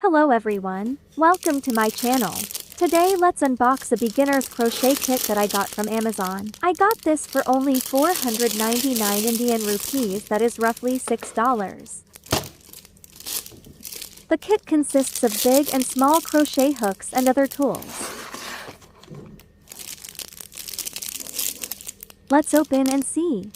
Hello everyone, welcome to my channel. Today let's unbox a beginner's crochet kit that I got from Amazon. I got this for only 499 Indian rupees, that is roughly $6. The kit consists of big and small crochet hooks and other tools. Let's open and see.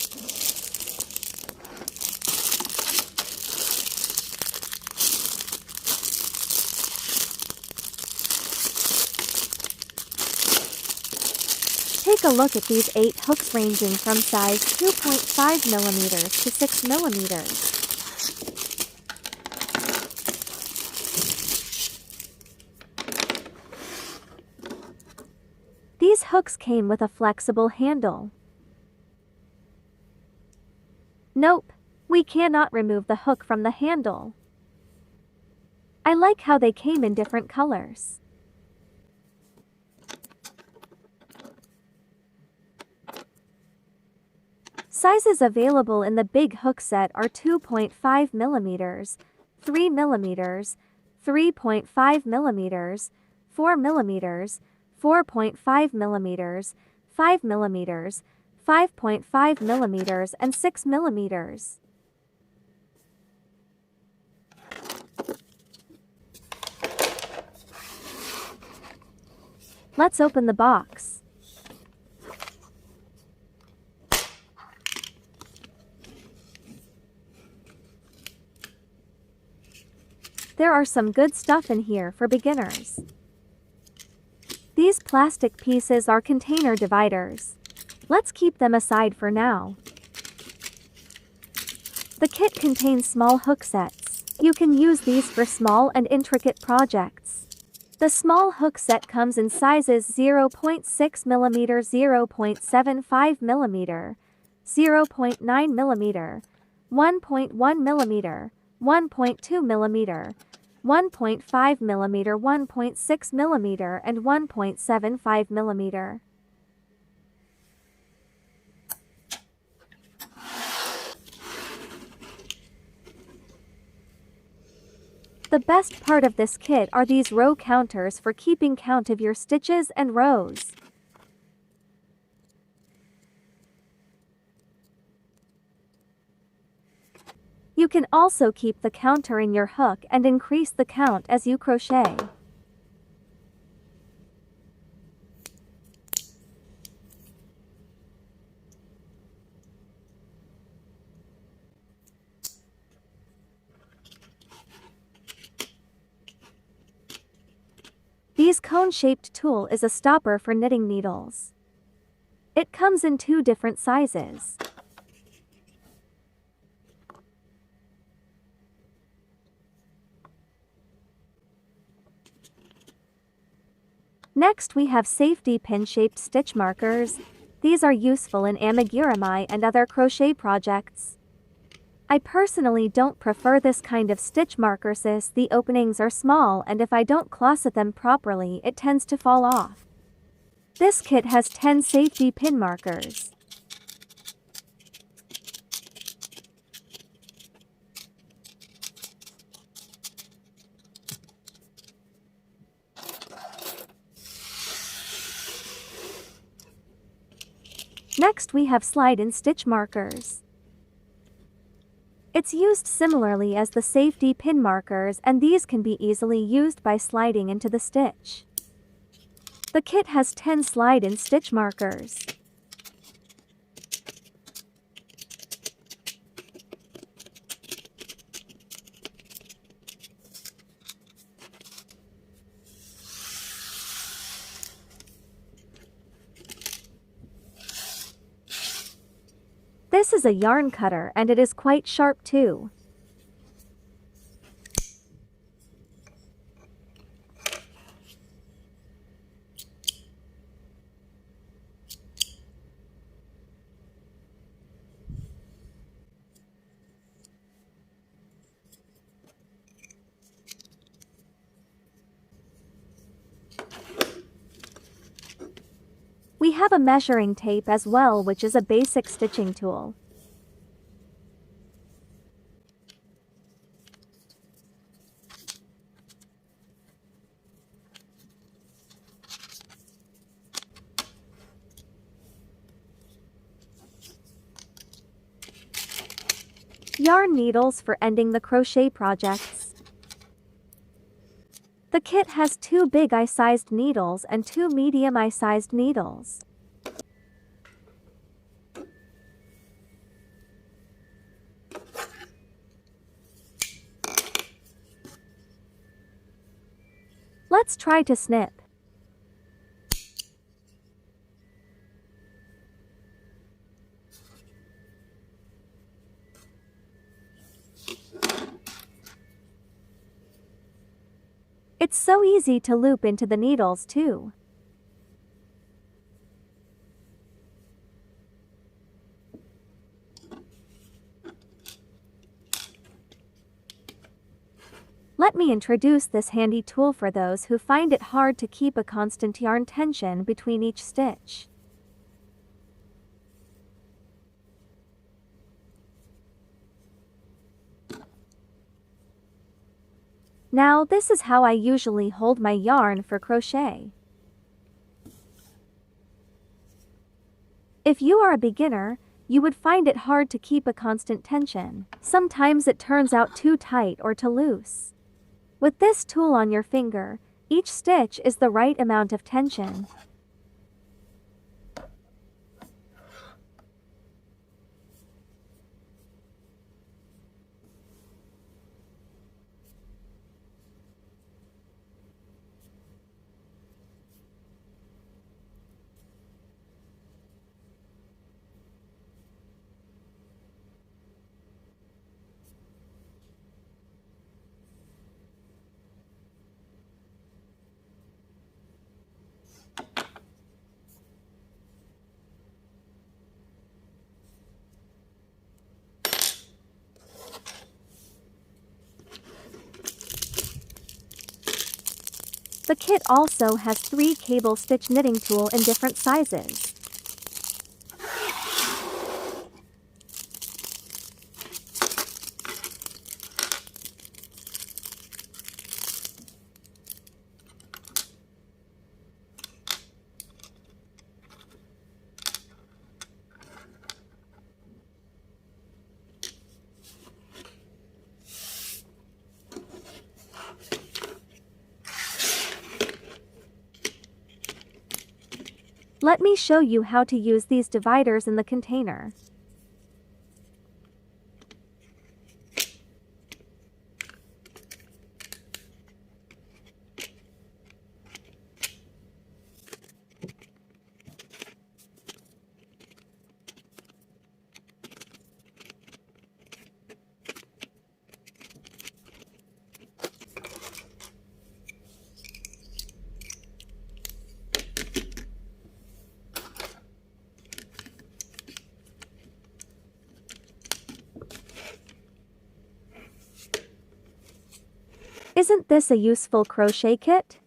Take a look at these 8 hooks ranging from size 2.5 millimeters to 6 millimeters. These hooks came with a flexible handle. Nope, we cannot remove the hook from the handle. I like how they came in different colors. Sizes available in the big hook set are 2.5 millimeters, 3 millimeters, 3.5 millimeters, 4 millimeters, 4.5 millimeters, 5 millimeters, 5.5 millimeters, and 6 millimeters. Let's open the box. There are some good stuff in here for beginners. These plastic pieces are container dividers. Let's keep them aside for now. The kit contains small hook sets. You can use these for small and intricate projects. The small hook set comes in sizes 0.6 mm, 0.75 mm, 0.9 mm, 1.1 mm, 1.2 mm, 1.5 mm, 1.6 mm, and 1.75 mm. The best part of this kit are these row counters for keeping count of your stitches and rows. You can also keep the counter in your hook and increase the count as you crochet. This cone-shaped tool is a stopper for knitting needles. It comes in 2 different sizes. Next we have safety pin-shaped stitch markers. These are useful in amigurumi and other crochet projects. I personally don't prefer this kind of stitch marker since the openings are small and if I don't closet them properly it tends to fall off. This kit has 10 safety pin markers. Next we have slide-in stitch markers. It's used similarly as the safety pin markers and these can be easily used by sliding into the stitch. The kit has 10 slide-in stitch markers. This is a yarn cutter and it is quite sharp too. We have a measuring tape as well, which is a basic stitching tool. Yarn needles for ending the crochet projects. The kit has 2 big eye-sized needles and 2 medium eye-sized needles. Let's try to snip. It's so easy to loop into the needles too. Let me introduce this handy tool for those who find it hard to keep a constant yarn tension between each stitch. Now this is how I usually hold my yarn for crochet. If you are a beginner, you would find it hard to keep a constant tension. Sometimes it turns out too tight or too loose. With this tool on your finger, each stitch is the right amount of tension. The kit also has 3 cable stitch knitting tool in different sizes. Let me show you how to use these dividers in the container. Isn't this a useful crochet kit?